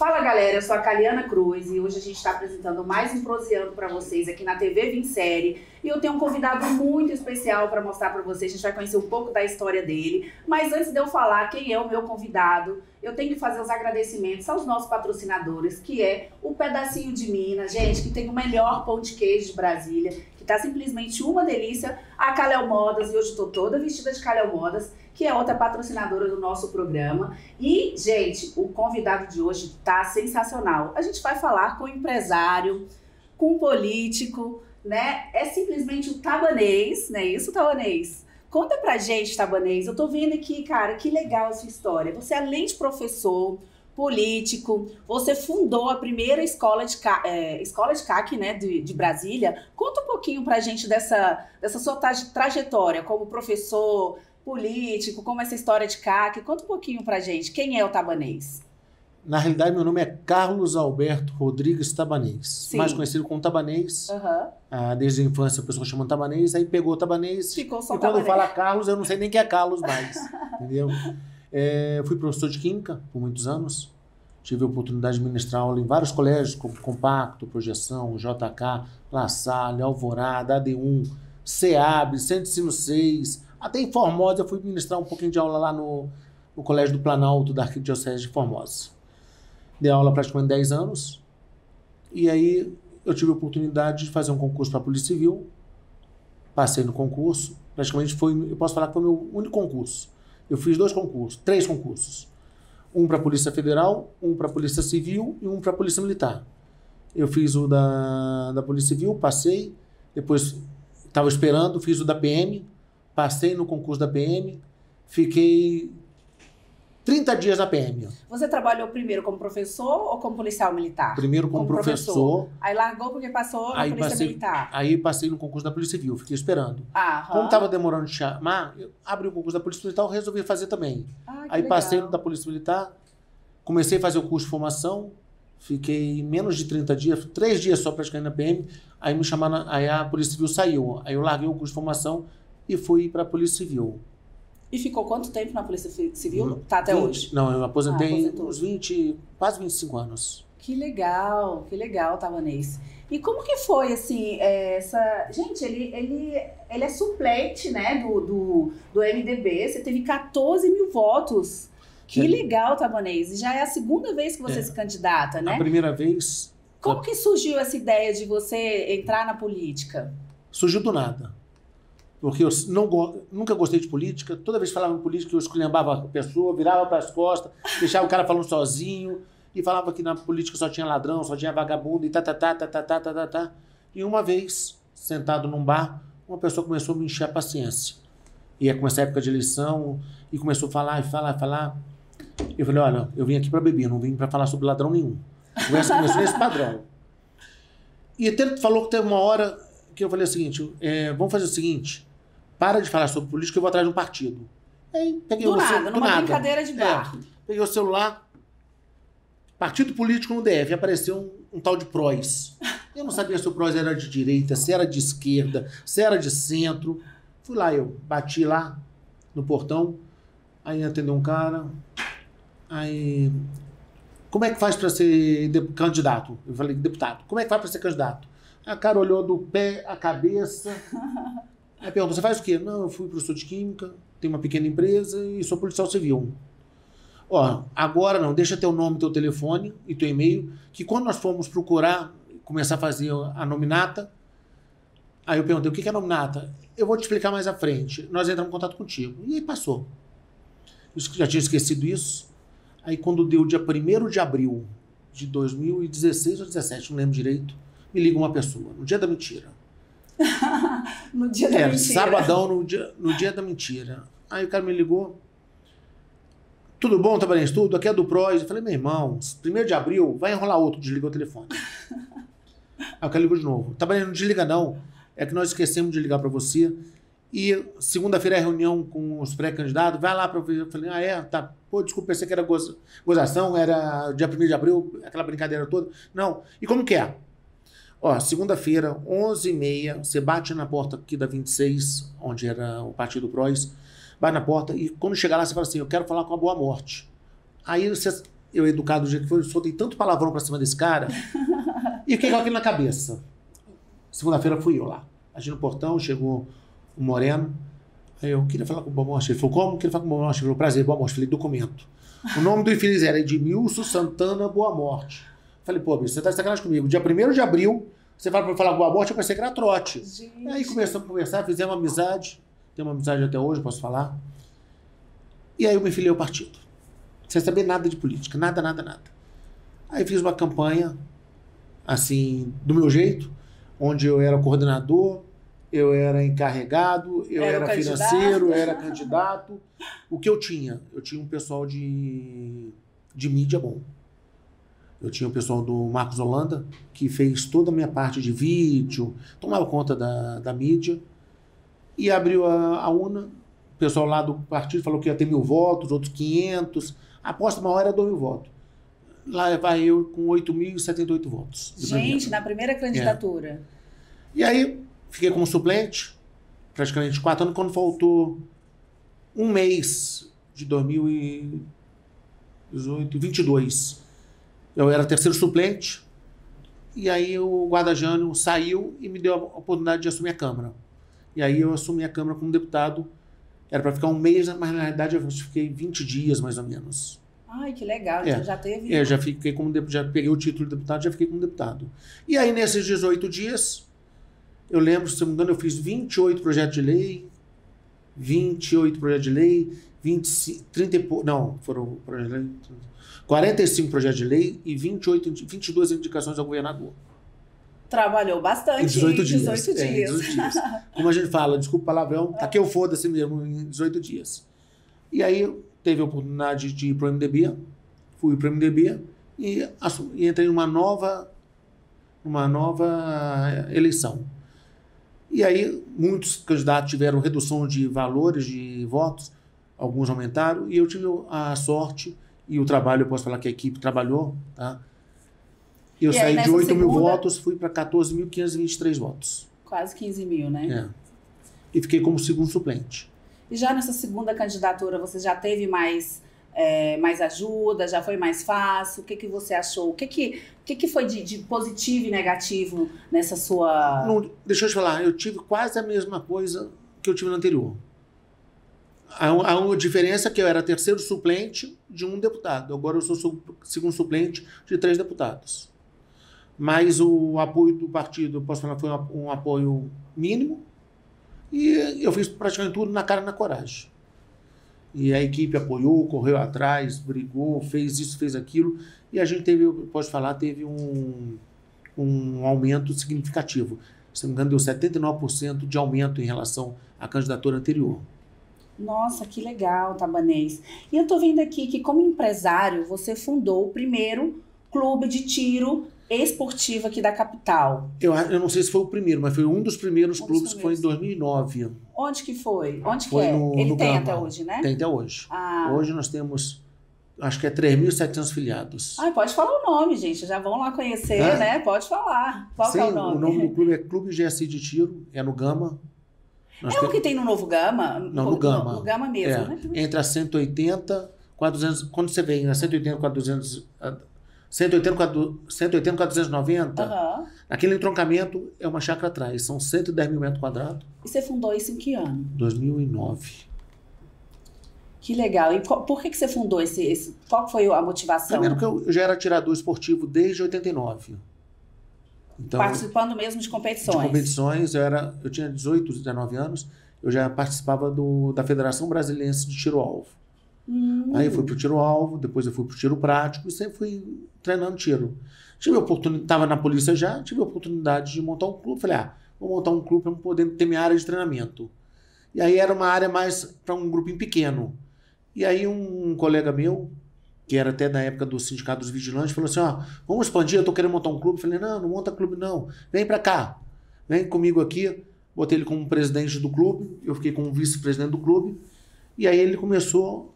Fala galera, eu sou a Caliana Cruz e hoje a gente está apresentando mais um Proseando para vocês aqui na TV Vinsérie. E eu tenho um convidado muito especial para mostrar para vocês, a gente vai conhecer um pouco da história dele. Mas antes de eu falar quem é o meu convidado, eu tenho que fazer os agradecimentos aos nossos patrocinadores, que é o Pedacinho de Minas, gente, que tem o melhor pão de queijo de Brasília, que tá simplesmente uma delícia, a Calhau Modas, e hoje eu tô toda vestida de Calhau Modas, que é outra patrocinadora do nosso programa. E, gente, o convidado de hoje tá sensacional. A gente vai falar com um empresário, com um político, né? É simplesmente o Tabanês, não é isso, Tabanês? Conta pra gente, Tabanês. Eu tô vendo aqui, cara, que legal a sua história. Você, além de professor, político, você fundou a primeira escola de CAC, né, de Brasília. Conta um pouquinho pra gente dessa sua trajetória como professor, político, como essa história de CAC. Conta um pouquinho pra gente. Quem é o Tabanês? Na realidade, meu nome é Carlos Alberto Rodrigues Tabanês, Sim. mais conhecido como Tabanês. Desde a infância a pessoa chama Tabanês, aí pegou Tabanês. Ficou só e quando Tabanês. fala Carlos, eu não sei nem quem é Carlos mais, entendeu? Fui professor de Química por muitos anos. Tive a oportunidade de ministrar aula em vários colégios, como Compacto, Projeção, JK, La Salle, Alvorada, AD1, SEAB, Centro de Ensino 6, até em Formosa eu fui ministrar um pouquinho de aula lá no Colégio do Planalto da Arquidiocese de Formosa. Dei aula praticamente 10 anos, e aí eu tive a oportunidade de fazer um concurso para a Polícia Civil, passei no concurso, praticamente eu posso falar que foi o meu único concurso. Eu fiz 3 concursos, um para a Polícia Federal, um para a Polícia Civil e um para a Polícia Militar. Eu fiz o da Polícia Civil, passei, depois estava esperando, fiz o da PM, passei no concurso da PM, fiquei 30 dias na PM. Você trabalhou primeiro como professor ou como policial militar? Primeiro como professor. Aí largou porque passou na polícia militar. Aí passei no concurso da Polícia Civil, fiquei esperando. Aham. Como estava demorando de chamar, eu abri o concurso da Polícia Militar, eu resolvi fazer também. Aí passei no da Polícia Militar, comecei a fazer o curso de formação, fiquei menos de 30 dias, 3 dias só praticamente na PM, aí me chamaram, aí a Polícia Civil saiu. Aí eu larguei o curso de formação e fui para a Polícia Civil. E ficou quanto tempo na Polícia Civil? Tá até hoje? Não, eu aposentei uns 20, quase 25 anos. Que legal, Tabanês. E como que foi, assim, Gente, ele é suplente, né, do MDB, você teve 14 mil votos. Que legal, Tabanês. E já é a segunda vez que você se candidata, né? A primeira vez... Como que surgiu essa ideia de você entrar na política? Surgiu do nada. Porque eu nunca gostei de política. Toda vez que falava em política, eu esculhambava a pessoa, virava para as costas, deixava o cara falando sozinho, e falava que na política só tinha ladrão, só tinha vagabundo, e tá. E uma vez, sentado num bar, uma pessoa começou a me encher a paciência. Ia começar a época de eleição, e começou a falar. Eu falei, olha, eu vim aqui para beber, não vim para falar sobre ladrão nenhum. A conversa começou nesse padrão. E ele falou que teve uma hora que eu falei o seguinte, vamos fazer o seguinte, para de falar sobre política, eu vou atrás de um partido. Aí peguei numa brincadeira de bar. Peguei o celular, partido político no DF, apareceu um tal de PROS. Eu não sabia se o PROS era de direita, se era de esquerda, se era de centro. Fui lá, eu bati lá no portão, aí atendeu um cara, aí... Como é que faz para ser candidato? Eu falei, deputado, como é que faz para ser candidato? A cara olhou do pé à cabeça... Aí perguntou, você faz o quê? Não, eu fui professor de Química, tenho uma pequena empresa e sou policial civil. Ó, agora não, deixa teu nome, teu telefone e teu e-mail, que quando nós formos procurar, começar a fazer a nominata, aí eu perguntei, o que é nominata? Eu vou te explicar mais à frente. Nós entramos em contato contigo. E aí passou. Eu já tinha esquecido isso. Aí quando deu o dia 1º de abril de 2016 ou 2017, não lembro direito, me liga uma pessoa, no dia da mentira. No dia da mentira. Sabadão, no dia da mentira. Aí o cara me ligou. Tudo bom, Tabanês? Tudo? Aqui é do PROS. Eu falei, meu irmão, 1º de abril, vai enrolar outro. Desligou o telefone. Aí o cara ligou de novo. Tabanês, não desliga não. É que nós esquecemos de ligar para você. E segunda-feira é reunião com os pré-candidatos. Vai lá para ver. Eu falei, tá. Pô, desculpa, pensei que era gozação, era dia 1º de abril, aquela brincadeira toda. Não. E como que é? Ó, segunda-feira, 11h30, você bate na porta aqui da 26, onde era o partido PROS, vai na porta e quando chegar lá você fala assim, eu quero falar com a Boa Morte. Aí você eu educado do jeito que foi, eu soltei tanto palavrão pra cima desse cara, e fiquei com aquilo na cabeça. Segunda-feira fui eu lá. Agir no portão, chegou o Moreno, aí eu queria falar com o Boa Morte. Ele falou, como? Queria falar com o Boa Morte. Ele falou, prazer, Boa Morte. Falei, documento. O nome do infeliz era Edmilson Santana Boa Morte. Falei, pô, bicho, você tá de sacanagem comigo. Dia 1º de abril, você vai pra falar Boa Morte, eu pensei que era trote. Gente. Aí começamos a conversar, fizemos uma amizade. Tem uma amizade até hoje, posso falar. E aí eu me filiei ao partido. Sem saber nada de política, nada. Aí fiz uma campanha, assim, do meu jeito, onde eu era coordenador, eu era encarregado, eu era financeiro, eu era candidato. O que eu tinha? Eu tinha um pessoal de mídia bom. Eu tinha o pessoal do Marcos Holanda, que fez toda a minha parte de vídeo, tomava conta da mídia, e abriu a urna. O pessoal lá do partido falou que ia ter 1.000 votos, outros 500. A aposta maior era 2.000 votos. Lá vai eu com 8.078 votos. Gente, na primeira candidatura. E aí, fiquei como suplente, praticamente 4 anos, quando faltou um mês de 2018, 22. Eu era terceiro suplente, e aí o Guarda Jânio saiu e me deu a oportunidade de assumir a Câmara. E aí eu assumi a Câmara como deputado. Era para ficar um mês, mas na realidade eu fiquei 20 dias, mais ou menos. Ai, que legal, então já teve... já fiquei como já peguei o título de deputado, já fiquei como deputado. E aí, nesses 18 dias, eu lembro, se não me engano, eu fiz 28 projetos de lei, 45 projetos de lei e 22 indicações ao governador. Trabalhou bastante. Em 18 dias. 18 dias. Como a gente fala, desculpa o palavrão, tá que eu foda-se mesmo, em 18 dias. E aí, teve a oportunidade de ir para o MDB, fui para o MDB e entrei numa nova eleição. E aí, muitos candidatos tiveram redução de valores, de votos, alguns aumentaram, e eu tive a sorte e o trabalho, eu posso falar que a equipe trabalhou, tá? Eu saí de 8.000 votos, fui para 14.523 votos. Quase 15.000, né? E fiquei como segundo suplente. E já nessa segunda candidatura, você já teve mais ajuda? Já foi mais fácil? O que você achou? O que foi de positivo e negativo nessa sua... Não, deixa eu te falar, eu tive quase a mesma coisa que eu tive no anterior. Há uma diferença que eu era terceiro suplente de um deputado. Agora eu sou segundo suplente de 3 deputados. Mas o apoio do partido, eu posso falar, foi um apoio mínimo. E eu fiz praticamente tudo na cara e na coragem. E a equipe apoiou, correu atrás, brigou, fez isso, fez aquilo. E a gente teve, posso falar, teve um aumento significativo. Se não me engano, deu 79% de aumento em relação à candidatura anterior. Nossa, que legal, Tabanês. E eu tô vendo aqui que, como empresário, você fundou o primeiro clube de tiro esportivo aqui da capital. Eu não sei se foi o primeiro, mas foi um dos primeiros clubes que foi em 2009. Onde que foi? Onde foi que é? Ele tem até hoje, né? Tem até hoje. Hoje nós temos, acho que 3.700 filiados. Pode falar o nome, gente. Já vão lá conhecer, né? Pode falar. Qual que é o nome? O nome do clube é Clube GSI de Tiro, é no Gama. O que tem no Novo Gama? Não, no Gama. No Gama mesmo, né? Entre a 180 com a 200... Quando você vem a 180 com a 200... 180 com a 290, aquele entroncamento é uma chácara atrás, são 110 mil metros quadrados. E você fundou isso em que ano? 2009. Que legal. E por que você fundou esse? Qual foi a motivação? Primeiro que eu já era atirador esportivo desde 89. Então, participando mesmo de competições? De competições, eu tinha 18, 19 anos, eu já participava da Federação Brasileira de Tiro-Alvo. Aí eu fui pro tiro-alvo, depois eu fui pro tiro prático e sempre fui treinando tiro. Tive a oportunidade, estava na polícia já, tive a oportunidade de montar um clube. Falei, vou montar um clube para poder ter minha área de treinamento. E aí era uma área mais para um grupinho pequeno. E aí um colega meu, que era até da época do Sindicato dos Vigilantes, falou assim, vamos expandir, eu tô querendo montar um clube. Falei, não monta clube não, vem para cá, vem comigo aqui. Botei ele como presidente do clube, eu fiquei como vice-presidente do clube. E aí ele começou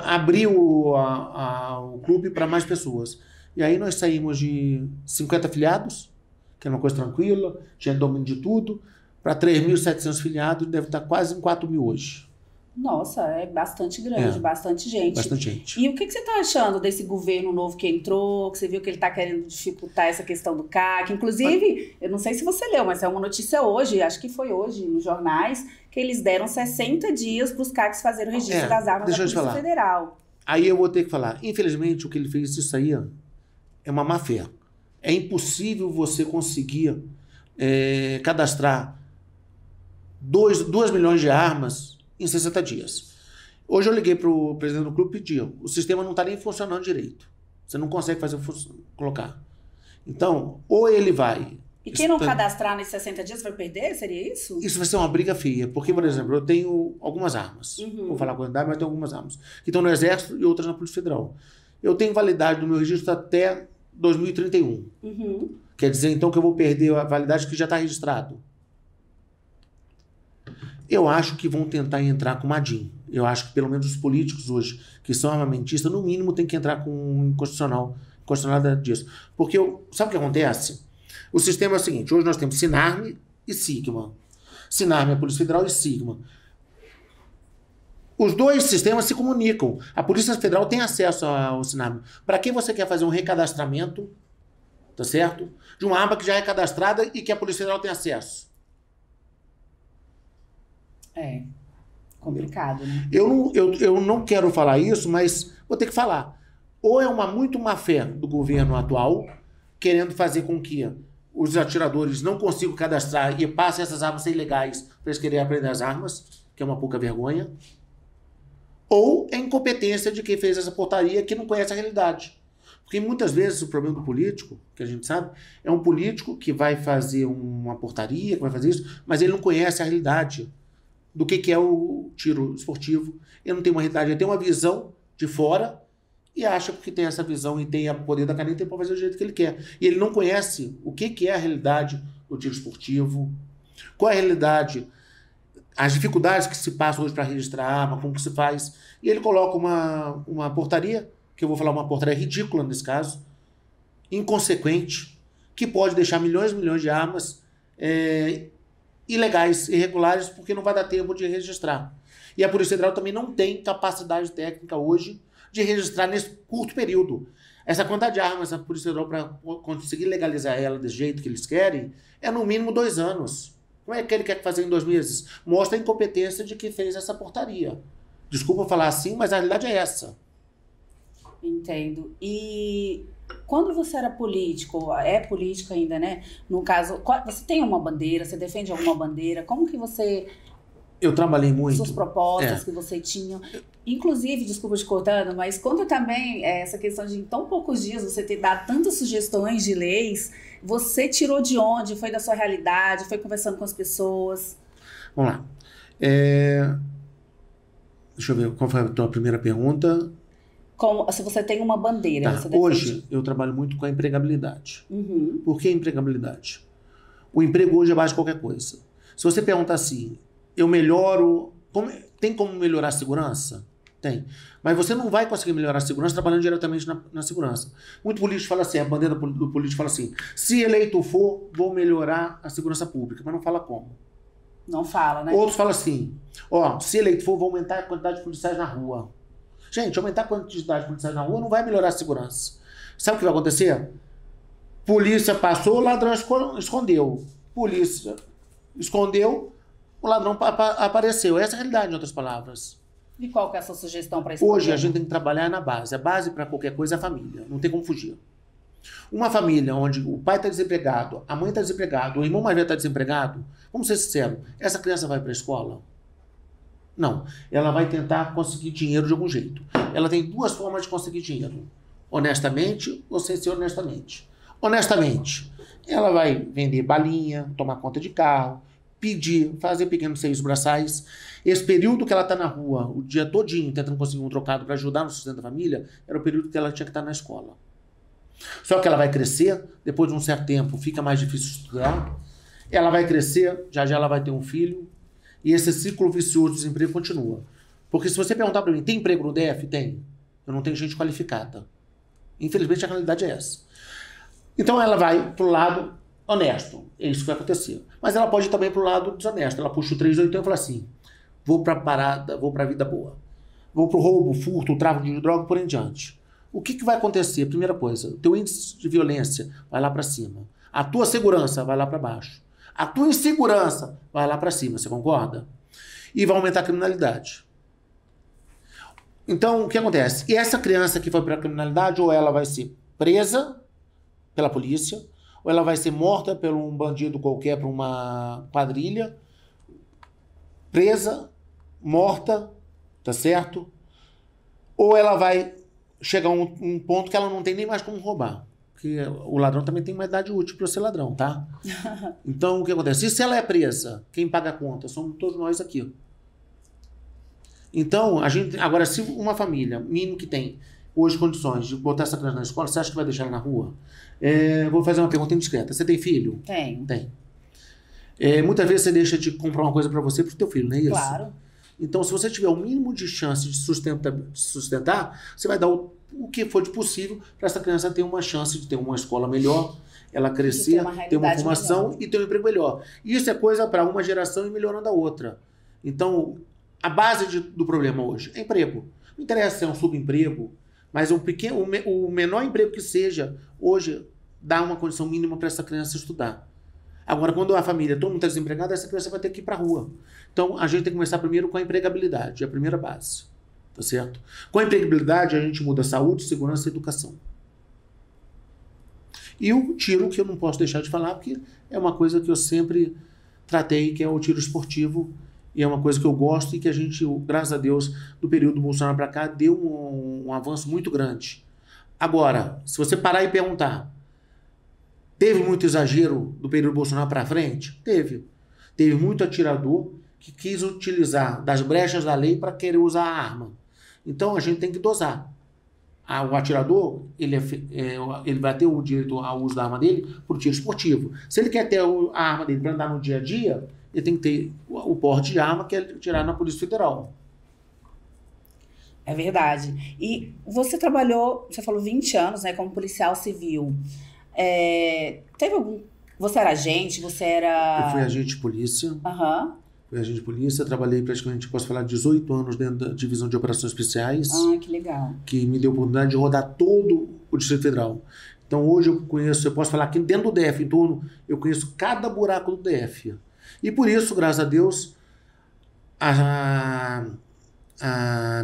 abriu o clube para mais pessoas. E aí nós saímos de 50 afiliados, que era uma coisa tranquila, tinha domínio de tudo, para 3.700 filiados, deve estar quase em 4.000 hoje. Nossa, é bastante grande, bastante gente. Bastante gente. E o que você está achando desse governo novo que entrou, que você viu que ele está querendo dificultar essa questão do CAC? Inclusive, eu não sei se você leu, mas é uma notícia hoje, acho que foi hoje, nos jornais, que eles deram 60 dias para os CACs fazerem o registro das armas da Polícia Federal. Aí eu vou ter que falar, infelizmente o que ele fez, isso aí é uma má fé. É impossível você conseguir cadastrar 2 milhões de armas em 60 dias. Hoje eu liguei para o presidente do clube e pedi, o sistema não está nem funcionando direito. Você não consegue colocar. Então, ou ele vai... E quem não cadastrar nesses 60 dias vai perder? Seria isso? Isso vai ser uma briga feia. Porque, por exemplo, eu tenho algumas armas. Vou falar a quantidade, mas eu tenho algumas armas. Que estão no Exército e outras na Polícia Federal. Eu tenho validade do meu registro até 2031. Quer dizer, então, que eu vou perder a validade que já está registrado. Eu acho que vão tentar entrar com uma DIN. Eu acho que pelo menos os políticos hoje, que são armamentistas, no mínimo tem que entrar com um inconstitucional disso. Porque, sabe o que acontece? O sistema é o seguinte, hoje nós temos Sinarme e Sigma. Sinarme é a Polícia Federal e Sigma. Os dois sistemas se comunicam. A Polícia Federal tem acesso ao Sinarme. Para que você quer fazer um recadastramento, tá certo? De uma arma que já é cadastrada e que a Polícia Federal tem acesso. É complicado, né? Eu não quero falar isso, mas vou ter que falar. Ou é muito má fé do governo atual, querendo fazer com que os atiradores não consigam cadastrar e passem essas armas a ser ilegais para eles quererem aprender as armas, que é uma pouca vergonha. Ou é incompetência de quem fez essa portaria que não conhece a realidade. Porque muitas vezes o problema do político, que a gente sabe, é um político que vai fazer uma portaria, que vai fazer isso, mas ele não conhece a realidade do que é o tiro esportivo. Ele não tem uma realidade, ele tem uma visão de fora e acha que tem essa visão e tem o poder da caneta e pode fazer do jeito que ele quer. E ele não conhece o que é a realidade do tiro esportivo, qual é a realidade, as dificuldades que se passam hoje para registrar a arma, como que se faz. E ele coloca uma portaria, que eu vou falar uma portaria ridícula nesse caso, inconsequente, que pode deixar milhões e milhões de armas ilegais, irregulares, porque não vai dar tempo de registrar. E a Polícia Federal também não tem capacidade técnica hoje de registrar nesse curto período. Essa quantidade de armas a Polícia Federal, para conseguir legalizar ela desse jeito que eles querem, é no mínimo 2 anos. Como é que ele quer fazer em 2 meses? Mostra a incompetência de quem fez essa portaria. Desculpa falar assim, mas a realidade é essa. Entendo. E quando você era político, é político ainda, né? No caso, você tem uma bandeira, você defende alguma bandeira? Como que você... Eu trabalhei muito. Suas propostas que você tinha. Inclusive, desculpa te cortando, mas quando também essa questão de em tão poucos dias você ter dado tantas sugestões de leis, você tirou de onde? Foi da sua realidade? Foi conversando com as pessoas? Vamos lá. Deixa eu ver, qual foi a tua primeira pergunta? Se você tem uma bandeira. Tá. Você hoje eu trabalho muito com a empregabilidade. Por que empregabilidade? O emprego hoje é base de qualquer coisa. Se você perguntar assim, eu melhoro... Tem como melhorar a segurança? Tem. Mas você não vai conseguir melhorar a segurança trabalhando diretamente na segurança. Muito político fala assim, a bandeira do político fala assim, se eleito for, vou melhorar a segurança pública, mas não fala como. Não fala, né? Outros falam assim, se eleito for, vou aumentar a quantidade de policiais na rua. Gente, aumentar a quantidade de policiais na rua não vai melhorar a segurança. Sabe o que vai acontecer? Polícia passou, o ladrão escondeu. Polícia escondeu, o ladrão apareceu. Essa é a realidade, em outras palavras. E qual que é a sua sugestão para isso? Hoje a gente tem que trabalhar na base. A base para qualquer coisa é a família. Não tem como fugir. Uma família onde o pai está desempregado, a mãe está desempregada, o irmão mais velho está desempregado, vamos ser sinceros, essa criança vai para a escola? Não. Ela vai tentar conseguir dinheiro de algum jeito. Ela tem 2 formas de conseguir dinheiro. Honestamente ou sem ser honestamente. Honestamente, ela vai vender balinha, tomar conta de carro, fazer pequenos serviços braçais. Esse período que ela está na rua, o dia todinho, tentando conseguir um trocado para ajudar no sustento da família, era o período que ela tinha que estar na escola. Só que ela vai crescer, depois de um certo tempo fica mais difícil estudar, ela vai crescer, já ela vai ter um filho, e esse ciclo vicioso de desemprego continua. Porque se você perguntar para mim, tem emprego no DF? Tem. Eu não tenho gente qualificada. Infelizmente a realidade é essa. Então ela vai para o lado honesto, é isso que vai acontecer. Mas ela pode ir também para o lado desonesto. Ela puxa o 3 de 8 e fala assim, vou para parada, vou para a vida boa. Vou para o roubo, furto, o tráfico de droga, por em diante. O que vai acontecer? Primeira coisa, o teu índice de violência vai lá para cima. A tua segurança vai lá para baixo. A tua insegurança vai lá para cima, você concorda? E vai aumentar a criminalidade. Então, o que acontece? E essa criança que foi para a criminalidade, ou ela vai ser presa pela polícia, ou ela vai ser morta por um bandido qualquer, por uma quadrilha, presa, morta, tá certo? Ou ela vai chegar a um ponto que ela não tem nem mais como roubar. Porque o ladrão também tem uma idade útil para ser ladrão, tá? Então, o que acontece? E se ela é presa, quem paga a conta? Somos todos nós aqui. Então, agora, se uma família, mínimo que tem hoje condições de botar essa criança na escola, você acha que vai deixar ela na rua? Vou fazer uma pergunta indiscreta. Você tem filho? Tem. Tem. Muitas vezes você deixa de comprar uma coisa para você e para o teu filho, não é isso? Claro. Então, se você tiver o mínimo de chance de sustentar, você vai dar o que for de possível para essa criança ter uma chance de ter uma escola melhor, ela crescer, ter uma formação melhor. E ter um emprego melhor. Isso é coisa para uma geração e melhorando a outra. Então, a base do problema hoje é emprego. Não interessa se é um subemprego, mas o menor emprego que seja, hoje, dá uma condição mínima para essa criança estudar. Agora, quando a família, todo mundo está desempregado, essa criança vai ter que ir para a rua. Então, a gente tem que começar primeiro com a empregabilidade, é a primeira base. Tá certo? Com a empregabilidade, a gente muda saúde, segurança e educação. E o tiro, que eu não posso deixar de falar, porque é uma coisa que eu sempre tratei, que é o tiro esportivo, e é uma coisa que eu gosto e que a gente, graças a Deus, do período do Bolsonaro para cá, deu um avanço muito grande. Agora, se você parar e perguntar, teve muito exagero do período Bolsonaro para frente? Teve. Teve muito atirador que quis utilizar das brechas da lei para querer usar a arma. Então, a gente tem que dosar. O atirador, ele vai ter o direito ao uso da arma dele por tiro esportivo. Se ele quer ter a arma dele para andar no dia a dia, ele tem que ter o porte de arma que é tirar na Polícia Federal. É verdade. E você trabalhou, você falou 20 anos, né, como policial civil. Teve algum... Você era agente? Você era... Eu fui agente de polícia. Aham. Fui agente de polícia, trabalhei praticamente, posso falar, 18 anos dentro da Divisão de Operações Especiais. Ah, que legal. Que me deu a oportunidade de rodar todo o Distrito Federal. Então hoje eu posso falar que dentro do DF, em torno, eu conheço cada buraco do DF. E por isso, graças a Deus,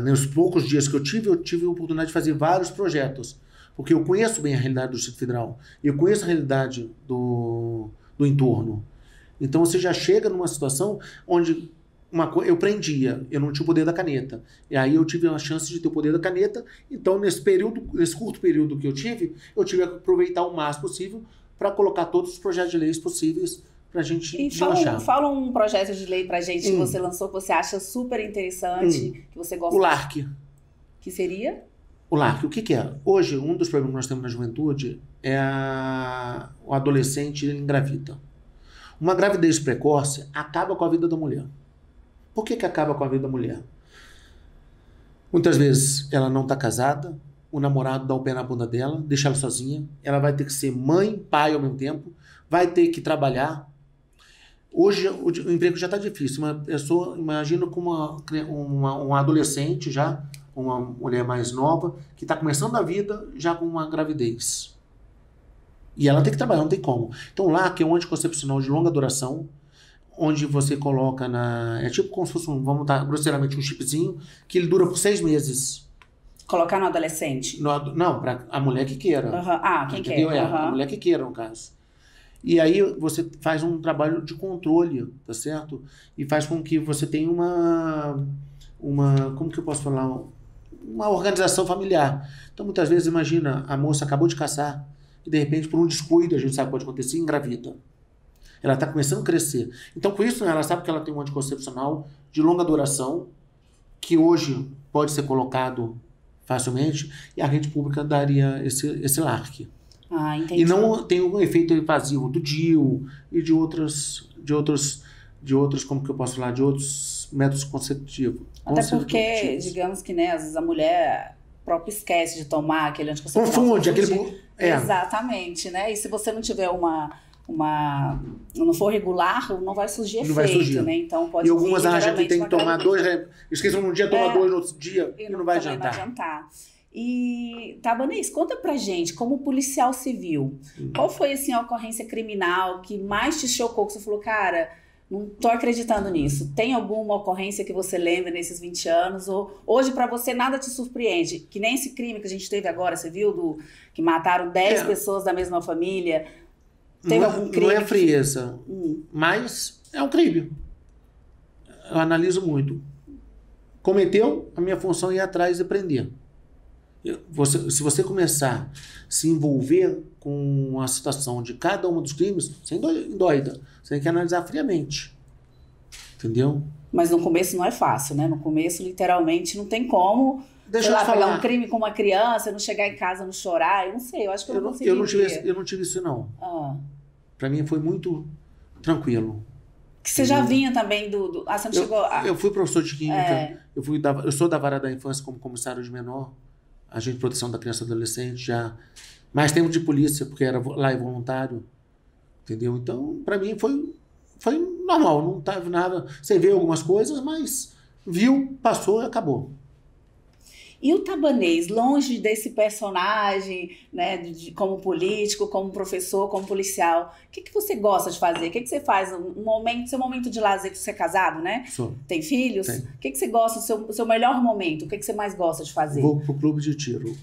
nos poucos dias que eu tive a oportunidade de fazer vários projetos. Porque eu conheço bem a realidade do Distrito Federal. Eu conheço a realidade do entorno. Então você já chega numa situação onde eu prendia, eu não tinha o poder da caneta. E aí eu tive a chance de ter o poder da caneta. Então nesse curto período que eu tive que aproveitar o máximo possível para colocar todos os projetos de leis possíveis para a gente relaxar. Fala um projeto de lei para a gente que você lançou, que você acha super interessante, que você gosta. O LARC. Que seria? O LARC, o que é? Hoje, um dos problemas que nós temos na juventude é o adolescente engravida. Uma gravidez precoce acaba com a vida da mulher. Por que acaba com a vida da mulher? Muitas vezes ela não está casada, o namorado dá o pé na bunda dela, deixa ela sozinha, ela vai ter que ser mãe, pai ao mesmo tempo, vai ter que trabalhar. Hoje o emprego já está difícil. Uma pessoa, imagina com um adolescente já, uma mulher mais nova, que está começando a vida já com uma gravidez. E ela tem que trabalhar, não tem como. Então lá, que é um anticoncepcional de longa duração, onde você coloca é tipo como se fosse vamos botar grosseiramente um chipzinho, que ele dura por 6 meses. Colocar no adolescente? Não, para a mulher que queira. Quem quer. A mulher que queira, no caso. E aí você faz um trabalho de controle, tá certo? E faz com que você tenha como que eu posso falar? Uma organização familiar. Então, muitas vezes, imagina, a moça acabou de casar e, de repente, por um descuido, a gente sabe que pode acontecer, engravida. Ela está começando a crescer. Então, com isso, ela sabe que ela tem um anticoncepcional de longa duração, que hoje pode ser colocado facilmente, e a rede pública daria esse LARC. Ah, entendi. E não tem um efeito invasivo do DIU e de outros, como que eu posso falar, de outros métodos conceptivos. Até porque, digamos que, né, às vezes a mulher própria esquece de tomar aquele anticoncepcional. Confunde aquele... Exatamente, né? E se você não tiver uma não for regular, não vai surgir Não efeito, vai surgir. né? Então pode E algumas vir, acham que tem que tomar literalmente, 2, esqueçam num dia, toma 2 no outro dia e não vai também adiantar. Não adiantar. E, Tabanês, conta pra gente, como policial civil, qual foi assim, a ocorrência criminal que mais te chocou, que você falou, cara, não tô acreditando nisso. Tem alguma ocorrência que você lembra nesses 20 anos? Ou hoje pra você nada te surpreende? Que nem esse crime que a gente teve agora, você viu? Que mataram 10 pessoas da mesma família. Teve algum crime? Não é frieza, mas é um crime. Eu analiso muito. Cometeu, a minha função é ir atrás e prender. Se você começar a se envolver com a situação de cada um dos crimes, você endoida. Você tem que analisar friamente. Entendeu? Mas no começo não é fácil, né? No começo, literalmente, não tem como... Deixa eu te falar. Pegar um crime com uma criança, não chegar em casa, não chorar, eu não sei, eu acho que eu não consegui. Eu não tive isso, não. Pra mim foi muito tranquilo. Que você já vinha também do... você não chegou... Eu fui professor de química, eu sou da vara da infância como comissário de menor, agente de proteção da criança e adolescente, já mais tempo de polícia, porque era lá e voluntário, entendeu? Então, pra mim foi normal, não teve nada... Você vê algumas coisas, mas viu, passou e acabou. E o Tabanês, longe desse personagem, né, como político, como professor, como policial, o que você gosta de fazer? O que você faz seu momento de lazer, que você é casado, né? Sou. Tem filhos? Tem. O que você gosta, o seu melhor momento? O que você mais gosta de fazer? Vou pro clube de tiro.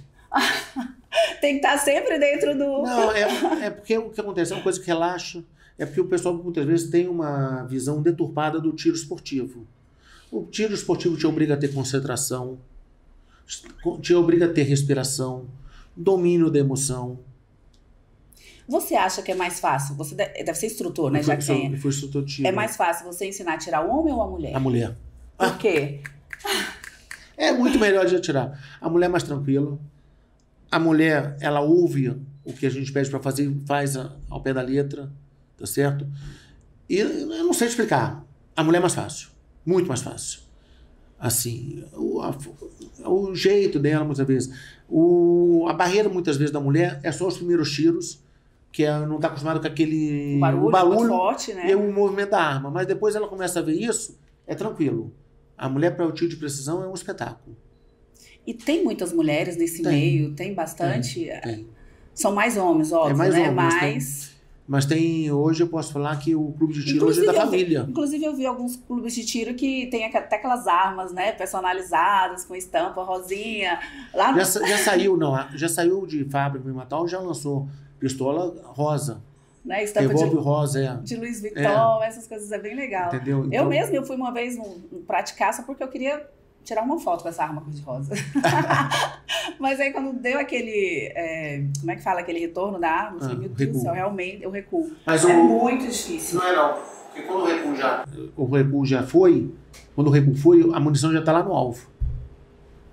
Tem que estar sempre dentro do... Não, é porque o que acontece é uma coisa que relaxa, é porque o pessoal muitas vezes tem uma visão deturpada do tiro esportivo. O tiro esportivo te obriga a ter concentração, te obriga a ter respiração, domínio da emoção. Você acha que é mais fácil? Você deve ser instrutor, né? Eu fui instrutor de tiro. É mais fácil você ensinar a atirar o homem ou a mulher? A mulher. Por quê? É muito melhor de atirar. A mulher é mais tranquila. A mulher, ela ouve o que a gente pede para fazer e faz ao pé da letra, tá certo? E eu não sei explicar. A mulher é mais fácil. Muito mais fácil. Assim, o jeito dela, muitas vezes. A barreira, muitas vezes, da mulher é só os primeiros tiros, que não está acostumado com aquele barulho forte, né? E o movimento da arma. Mas depois ela começa a ver isso, é tranquilo. A mulher, para o tiro de precisão, é um espetáculo. E tem muitas mulheres nesse meio? Tem bastante? Tem. São mais homens, óbvio, mais né? homens, mas tem, hoje eu posso falar que o clube de tiro hoje é da família. Inclusive eu vi alguns clubes de tiro que tem até aquelas armas, né, personalizadas, com estampa rosinha. Lá já saiu, não, já saiu de fábrica em Natal, já lançou pistola rosa. Né, estampa revólver rosa, de Louis Vuitton, essas coisas, é bem legal. Entendeu? Então, eu fui uma vez praticar só porque eu queria tirar uma foto com essa arma cor-de-rosa. Mas aí quando deu aquele, como é que fala, aquele retorno da arma, eu falei, meu Deus do céu, realmente eu recuo. Mas muito difícil. Não é não, porque quando o recuo já foi, quando o recuo foi, a munição já está lá no alvo.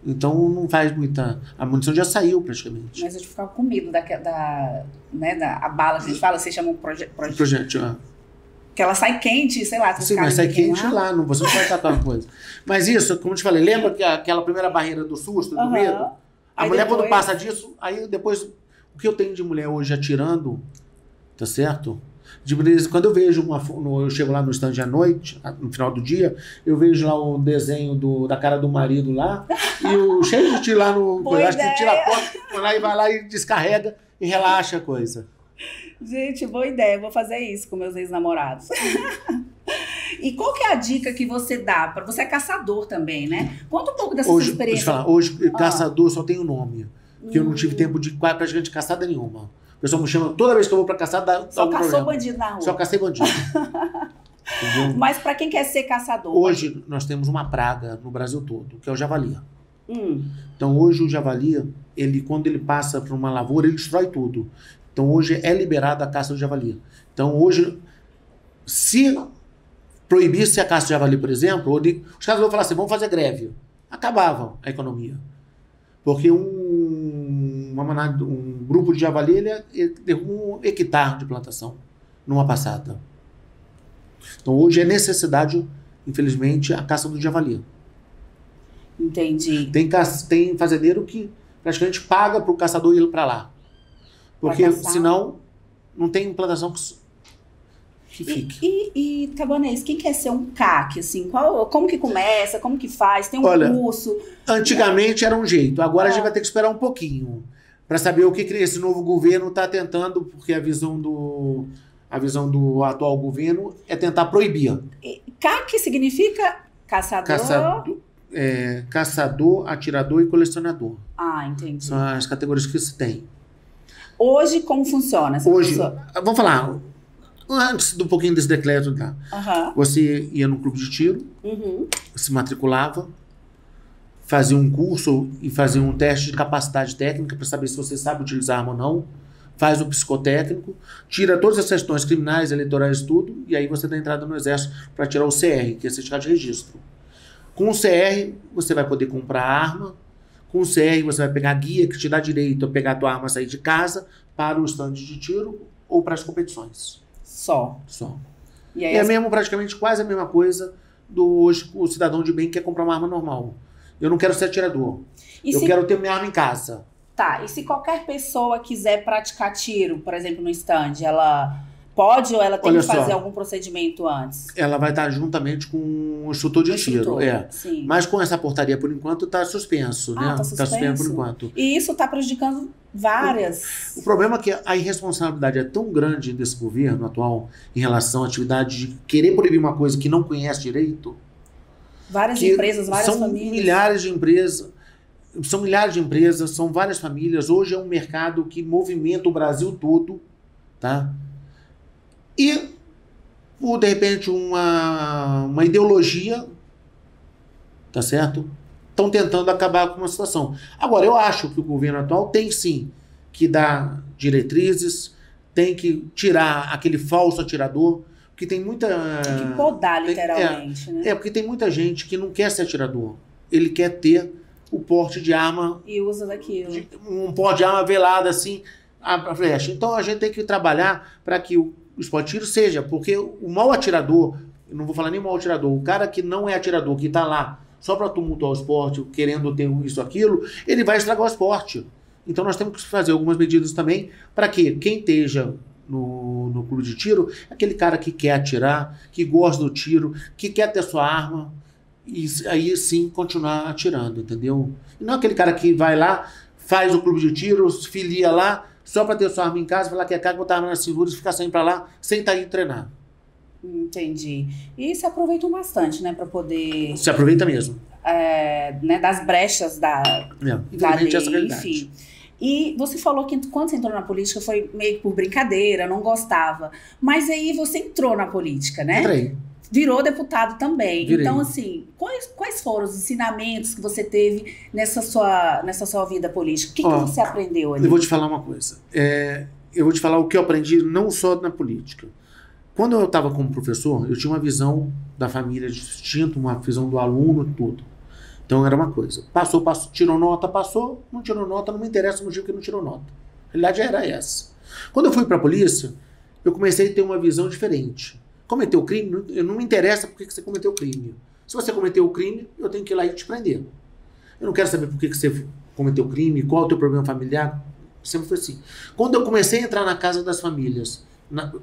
Então não faz muita... A munição já saiu praticamente. Mas eu ficava com medo a bala, a gente fala, vocês chamam projétil. Que ela sai quente, sei lá. Sim, mas sai quente lá, você não pode tacar uma coisa. Mas isso, como eu te falei, lembra que aquela primeira barreira do susto, do medo? A mulher depois... quando passa disso, aí depois, o que eu tenho de mulher hoje atirando, tá certo? Quando eu vejo eu chego lá no stand à noite, no final do dia, eu vejo lá o desenho da cara do marido lá, e cheio de tiro lá no... Eu acho que tira a porta, vai lá e descarrega e relaxa a coisa. Gente, boa ideia, vou fazer isso com meus ex-namorados. E qual que é a dica que você dá? Você é caçador também, né? Conta um pouco dessa sua experiência. Hoje, caçador só tem o nome, porque eu não tive tempo de praticamente caçada nenhuma. O pessoal me chama, toda vez que eu vou pra caçada, só caçou bandido na rua. Só cacei bandido. Mas pra quem quer ser caçador? Hoje nós temos uma praga no Brasil todo, que é o javali. Então hoje o javali, quando ele passa por uma lavoura, ele destrói tudo. Então hoje é liberada a caça do javali. Então hoje, se proibisse a caça do javali, por exemplo, os caras vão falar assim, vamos fazer greve. Acabava a economia. Porque um grupo de javali, ele derruba 1 hectare de plantação numa passada. Então hoje é necessidade, infelizmente, a caça do javali. Entendi. Tem fazendeiro que praticamente paga para o caçador ir para lá. Porque senão não tem plantação que fique. E Cabanês, quem quer ser um CAC, assim, como que começa, como que faz? Tem um curso? Antigamente era um jeito, agora a gente vai ter que esperar um pouquinho para saber o que esse novo governo está tentando, porque a visão do atual governo é tentar proibir. CAC significa caçador, atirador e colecionador. Ah, entendi. São as categorias que se tem. Hoje, como funciona essa Hoje, pessoa? vamos falar, antes do pouquinho desse decreto, tá? Você ia no clube de tiro, se matriculava, fazia um curso e fazia um teste de capacidade técnica para saber se você sabe utilizar arma ou não, faz o psicotécnico, tira todas as questões criminais, eleitorais, tudo, e aí você dá entrada no exército para tirar o CR, que é certificado de registro. Com o CR, você vai poder comprar arma. Com o CR, você vai pegar a guia que te dá direito a pegar a tua arma e sair de casa para o estande de tiro ou para as competições. Só. E aí mesmo praticamente quase a mesma coisa do hoje o cidadão de bem que quer comprar uma arma normal. Eu não quero ser atirador. Eu quero ter minha arma em casa. Tá, e se qualquer pessoa quiser praticar tiro, por exemplo, no estande, ela pode ou ela tem que fazer algum procedimento antes? Ela vai estar juntamente com um instrutor de tiro. Sim. Mas com essa portaria, por enquanto, está suspenso. Né? Tá suspenso? Está suspenso por enquanto. E isso está prejudicando várias... O problema é que a irresponsabilidade é tão grande desse governo atual em relação à atividade de querer proibir uma coisa que não conhece direito. Várias empresas, várias famílias. São milhares de empresas, são várias famílias. Hoje é um mercado que movimenta o Brasil todo, tá? E, por, de repente, uma ideologia, tá certo? Estão tentando acabar com uma situação. Agora, eu acho que o governo atual tem, sim, que dar diretrizes, tem que tirar aquele falso atirador, porque tem muita... Tem que podar, literalmente, né? Porque tem muita gente que não quer ser atirador. Ele quer ter o porte de arma... E usa daquilo. Um porte de arma velado, assim, a flecha. Então, a gente tem que trabalhar para que o esporte de tiro seja, porque o mau atirador, eu não vou falar nem mau atirador, o cara que não é atirador, que está lá só para tumultuar o esporte, querendo ter isso, aquilo, ele vai estragar o esporte. Então nós temos que fazer algumas medidas também para que quem esteja no clube de tiro, aquele cara que quer atirar, que gosta do tiro, que quer ter sua arma, e aí sim continuar atirando, entendeu? E não aquele cara que vai lá, faz o clube de tiro, se filia lá, só para ter sua arma em casa, falar que é cara, botar a arma na cintura e ficar saindo para lá, sem estar indo treinar. Entendi. E se aproveitam bastante, né, para poder... Se aproveita mesmo. Né, das brechas da lei, essa realidade. Enfim. E você falou que quando você entrou na política foi meio por brincadeira, não gostava. Mas aí você entrou na política, né? Entrei. Virou deputado também. Virei. Então, assim, quais foram os ensinamentos que você teve nessa sua vida política? O que você aprendeu ali? Eu vou te falar uma coisa. Eu vou te falar o que eu aprendi não só na política. Quando eu estava como professor, eu tinha uma visão da família distinta, uma visão do aluno e tudo. Então era uma coisa. Passou, tirou nota, passou, não tirou nota, não me interessa o motivo que não tirou nota. A realidade era essa. Quando eu fui para a polícia, eu comecei a ter uma visão diferente. Cometeu crime, não me interessa por que você cometeu o crime. Se você cometeu o crime, eu tenho que ir lá e te prender. Eu não quero saber por que você cometeu o crime, qual é o teu problema familiar. Sempre foi assim. Quando eu comecei a entrar na casa das famílias,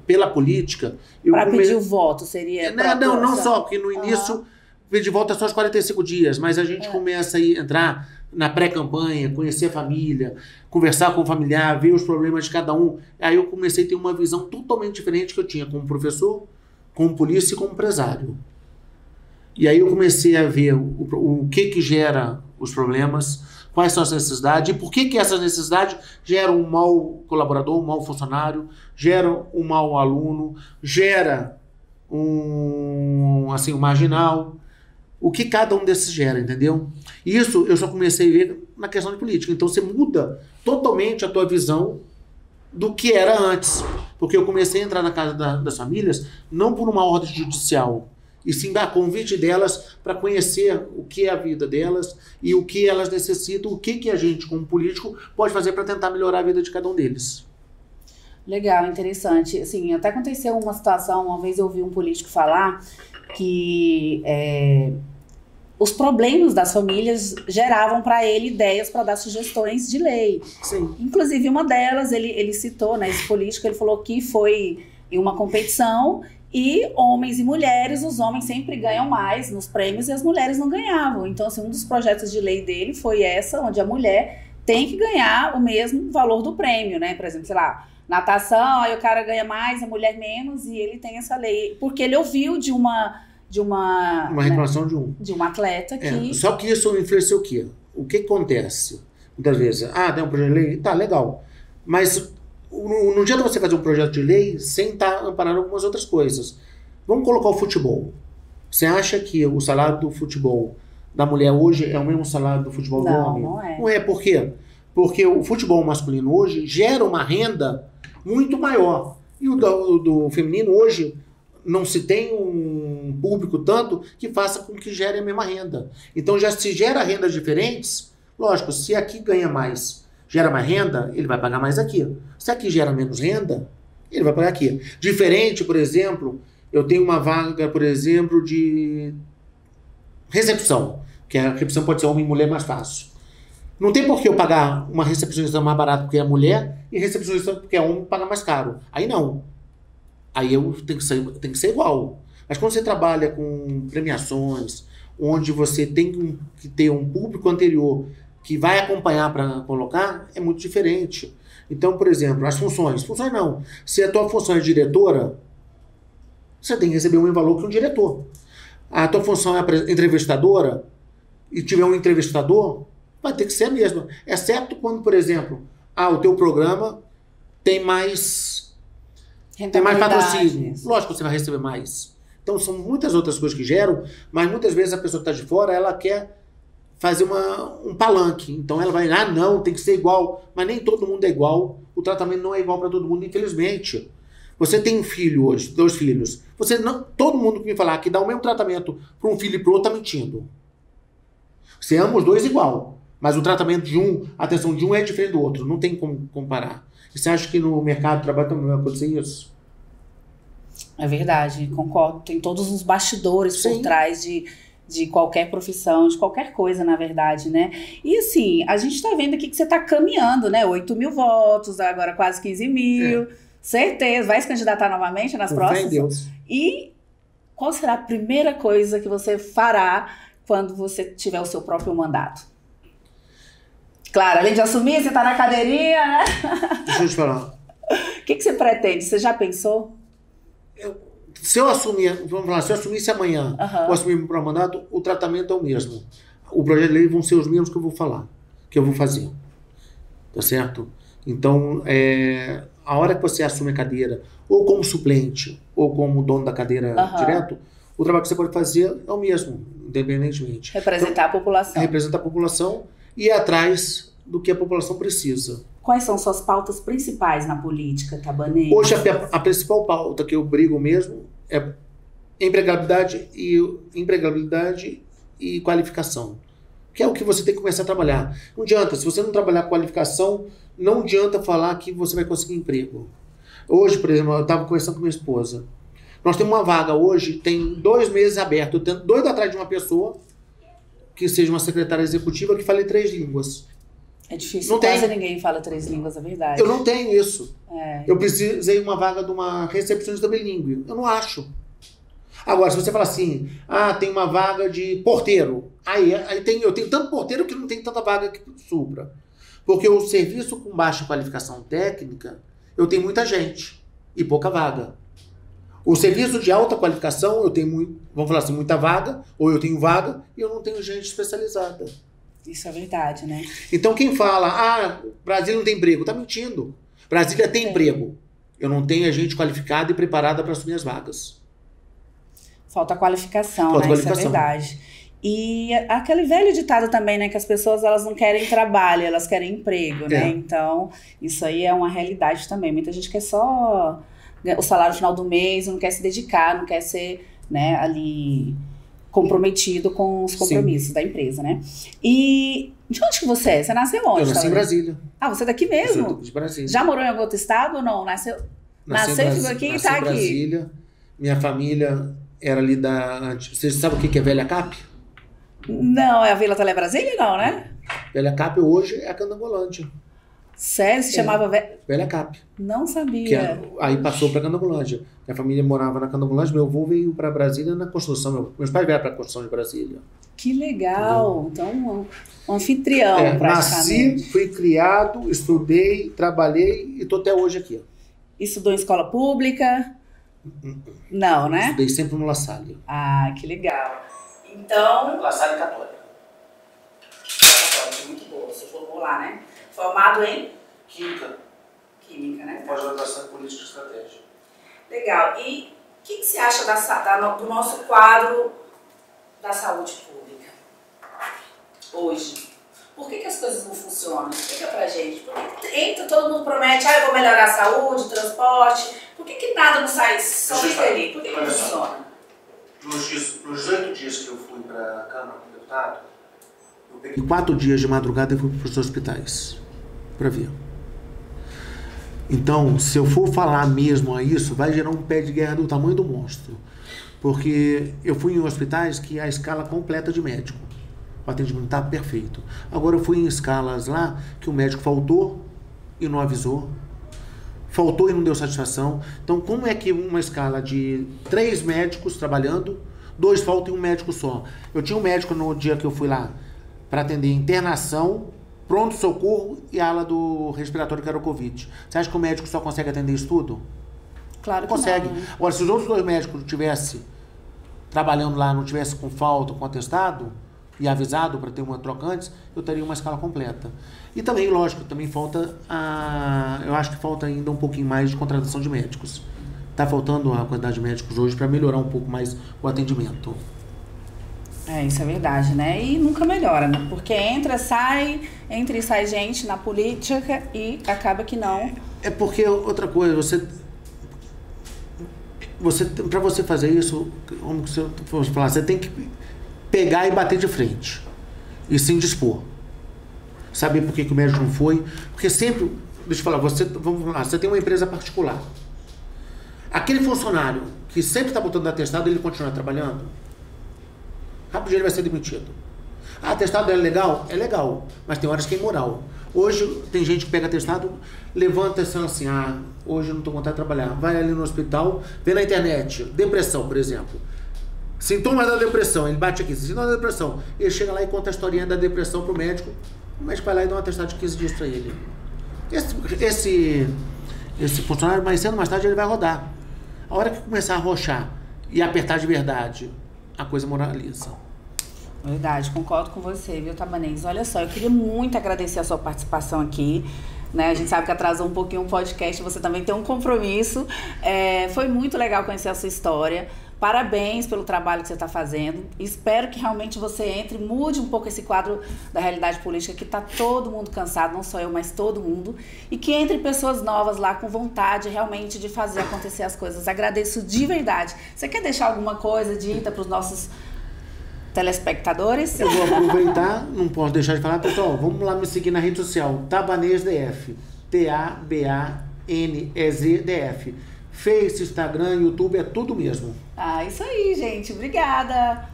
pela política... Para pedir o voto, seria... Não só, porque no início... Pedir voto é só aos 45 dias, mas a gente começa a entrar na pré-campanha, conhecer a família, conversar com o familiar, ver os problemas de cada um. Aí eu comecei a ter uma visão totalmente diferente que eu tinha como professor, como polícia e como empresário. E aí eu comecei a ver o que gera os problemas, quais são as necessidades, e por que essas necessidades geram um mau colaborador, um mau funcionário, geram um mau aluno, gera um marginal. O que cada um desses gera, entendeu? Isso eu só comecei a ver na questão de política. Então você muda totalmente a tua visão do que era antes. Porque eu comecei a entrar na casa das famílias não por uma ordem judicial, e sim dar convite delas para conhecer o que é a vida delas e o que elas necessitam, o que a gente, como político, pode fazer para tentar melhorar a vida de cada um deles. Legal, interessante. Assim, até aconteceu uma situação, uma vez eu ouvi um político falar que os problemas das famílias geravam para ele ideias para dar sugestões de lei. Sim. Inclusive, uma delas, ele citou, né, esse político, ele falou que foi em uma competição E homens e mulheres, os homens sempre ganham mais nos prêmios e as mulheres não ganhavam. Então, assim, um dos projetos de lei dele foi essa, onde a mulher tem que ganhar o mesmo valor do prêmio, né? Por exemplo, sei lá, natação, aí o cara ganha mais, a mulher menos, e ele tem essa lei. Porque ele ouviu de uma reclamação né, de um atleta que... Só que isso influencia o quê? O que acontece? Muitas vezes, tem um projeto de lei? Tá, legal. Mas não adianta você fazer um projeto de lei sem estar amparado algumas outras coisas. Vamos colocar o futebol. Você acha que o salário do futebol da mulher hoje é o mesmo salário do futebol do homem? Não é. Não é. Por quê? Porque o futebol masculino hoje gera uma renda muito maior. E o do feminino hoje não se tem um público tanto que faça com que gere a mesma renda. Então já se gera rendas diferentes. Lógico, se aqui ganha mais, gera mais renda, ele vai pagar mais aqui. Se aqui gera menos renda, ele vai pagar aqui. Diferente, por exemplo, eu tenho uma vaga, por exemplo, de recepção, que a recepção pode ser homem e mulher mais fácil. Não tem por que eu pagar uma recepcionista mais barata porque é mulher e recepcionista porque é homem paga mais caro. Aí não. Aí eu tenho que ser igual. Mas quando você trabalha com premiações, onde você tem que ter um público anterior que vai acompanhar para colocar, é muito diferente. Então, por exemplo, as funções. Funções não. Se a tua função é diretora, você tem que receber o mesmo valor que um diretor. A tua função é entrevistadora e tiver um entrevistador, vai ter que ser a mesma. Exceto quando, por exemplo, o teu programa tem mais patrocínio. Lógico que você vai receber mais. Então, são muitas outras coisas que geram, mas muitas vezes a pessoa que está de fora, ela quer fazer um palanque. Então ela vai, não, tem que ser igual. Mas nem todo mundo é igual. O tratamento não é igual para todo mundo, infelizmente. Você tem um filho hoje, 2 filhos. Todo mundo que me falar que dá o mesmo tratamento para um filho e para o outro está mentindo. Você ama os dois igual. Mas o tratamento a atenção de um é diferente do outro. Não tem como comparar. E você acha que no mercado de trabalho também vai acontecer isso? É verdade, concordo. Tem todos os bastidores Sim. por trás de qualquer profissão, de qualquer coisa, na verdade, né? E assim, a gente tá vendo aqui que você tá caminhando, né? 8 mil votos, agora quase 15 mil. Certeza. Vai se candidatar novamente nas próximas? Deus. E qual será a primeira coisa que você fará quando você tiver o seu próprio mandato? Claro, além de assumir, você tá na cadeirinha, né? Deixa eu te falar. O que você pretende? Você já pensou? Se eu assumisse amanhã, ou assumir meu próprio mandato, o tratamento é o mesmo. O projeto de lei vão ser os mesmos que eu vou falar, que eu vou fazer. Tá certo? Então, a hora que você assume a cadeira, ou como suplente, ou como dono da cadeira direto, o trabalho que você pode fazer é o mesmo, independentemente. Representar a população. Representar a população e ir atrás do que a população precisa. Quais são suas pautas principais na política, Tabanei? Hoje, a principal pauta que eu brigo mesmo é empregabilidade e qualificação. Que é o que você tem que começar a trabalhar. Não adianta, se você não trabalhar qualificação, não adianta falar que você vai conseguir emprego. Hoje, por exemplo, eu estava conversando com minha esposa. Nós temos uma vaga hoje, tem 2 meses aberto. Eu tenho doido atrás de uma pessoa que seja uma secretária executiva que fale 3 línguas. É difícil, não quase tem. Ninguém fala 3 línguas, é verdade. Eu não tenho isso. É. Eu precisei de uma vaga de uma recepcionista bilíngue. Eu não acho. Agora, se você falar assim, tem uma vaga de porteiro. Eu tenho tanto porteiro que não tem tanta vaga que supra. Porque o serviço com baixa qualificação técnica, eu tenho muita gente e pouca vaga. O serviço de alta qualificação, eu tenho vamos falar assim, muita vaga, ou eu tenho vaga, e eu não tenho gente especializada. Isso é verdade, né? Então quem fala, Brasília não tem emprego, tá mentindo. Brasília tem emprego. Eu não tenho gente qualificada e preparada para assumir as vagas. Falta qualificação, né? Isso é verdade. E aquele velho ditado também, né? Que as pessoas, elas não querem trabalho, elas querem emprego, né? Então, isso aí é uma realidade também. Muita gente quer só o salário no final do mês, não quer se dedicar, não quer ser, né, ali comprometido com os compromissos da empresa, né? E de onde que você é? Você nasceu onde? Eu nasci em Brasília. Você é daqui mesmo? Eu sou de Brasília. Já morou em algum outro estado ou não? Nasceu ficou aqui e tá aqui? Nasci em Brasília. Minha família era ali Você sabe o que é Velha Cap? Não, é a Vila Tele Brasília, não, né? Velha Cap hoje é a Candangolândia. Sério? Se chamava Velha Cap. Não Que sabia. aí passou para Candangolândia. Minha família morava na Candangolândia, meu avô veio para Brasília na construção. Meus pais vieram para a construção de Brasília. Que legal. Então, um anfitrião, praticamente. Nasci, fui criado, estudei, trabalhei e estou até hoje aqui. Estudou em escola pública? Não, né? Estudei sempre no La Salle. Ah, que legal. Então... La Salle Católica. Muito boa, você formou lá, né? Formado em? Química. Química, né? Pós-graduação em Política e Estratégia. Legal. E o que você acha do nosso quadro da saúde pública hoje? Por que as coisas não funcionam? Explica pra gente. Porque todo mundo promete, eu vou melhorar a saúde, transporte. Por que nada não sai só ali? Por que não funciona? Nos 8 dias que eu fui para a Câmara como deputado, eu peguei 4 dias de madrugada e fui para os hospitais para ver. Então, se eu for falar mesmo a isso, vai gerar um pé de guerra do tamanho do monstro. Porque eu fui em hospitais que a escala completa de médico. O atendimento estava perfeito. Agora eu fui em escalas lá que o médico faltou e não avisou. Faltou e não deu satisfação. Então, como é que uma escala de 3 médicos trabalhando, 2 faltam e um médico só? Eu tinha um médico no dia que eu fui lá para atender internação, pronto-socorro e a ala do respiratório, que era o Covid. Você acha que o médico só consegue atender isso tudo? Claro que consegue. não. Agora, se os outros 2 médicos estivessem trabalhando lá, não tivessem com falta, com atestado, e avisado para ter uma troca antes, eu teria uma escala completa. E também, lógico, também falta eu acho que falta ainda um pouquinho mais de contratação de médicos. Está faltando a quantidade de médicos hoje para melhorar um pouco mais o atendimento. Isso é verdade, né? E nunca melhora, né? Porque entra e sai gente na política e acaba que não. É porque, outra coisa, para você fazer isso, como que você fosse falar, você tem que pegar e bater de frente e se indispor. Saber por que o médico não foi? Porque sempre, deixa eu falar, você tem uma empresa particular. Aquele funcionário que sempre está botando atestado, ele continua trabalhando? Rapidinho ele vai ser demitido. Atestado é legal? É legal, mas tem horas que é imoral. Hoje tem gente que pega atestado, levanta assim, hoje eu não estou com vontade de trabalhar. Vai ali no hospital, vê na internet, depressão, por exemplo. Sintomas da depressão, ele bate aqui, sintomas da depressão. Ele chega lá e conta a historinha da depressão pro médico, o médico vai lá e dá um atestado de 15 dias para ele. Esse funcionário, mais cedo ou mais tarde, ele vai rodar. A hora que começar a arrochar e apertar de verdade, a coisa moraliza. Verdade, concordo com você, viu, Tabanês? Olha só, eu queria muito agradecer a sua participação aqui. Né? A gente sabe que atrasou um pouquinho o podcast, você também tem um compromisso. Foi muito legal conhecer a sua história. Parabéns pelo trabalho que você está fazendo. Espero que realmente você entre, mude um pouco esse quadro da realidade política, que está todo mundo cansado, não só eu, mas todo mundo. E que entre pessoas novas lá com vontade realmente de fazer acontecer as coisas. Agradeço de verdade. Você quer deixar alguma coisa dita para os nossos telespectadores? Eu vou aproveitar, não posso deixar de falar, pessoal, vamos lá me seguir na rede social, TabanezDF, TABANEZDF. Face, Instagram, YouTube, é tudo mesmo. Isso aí, gente. Obrigada.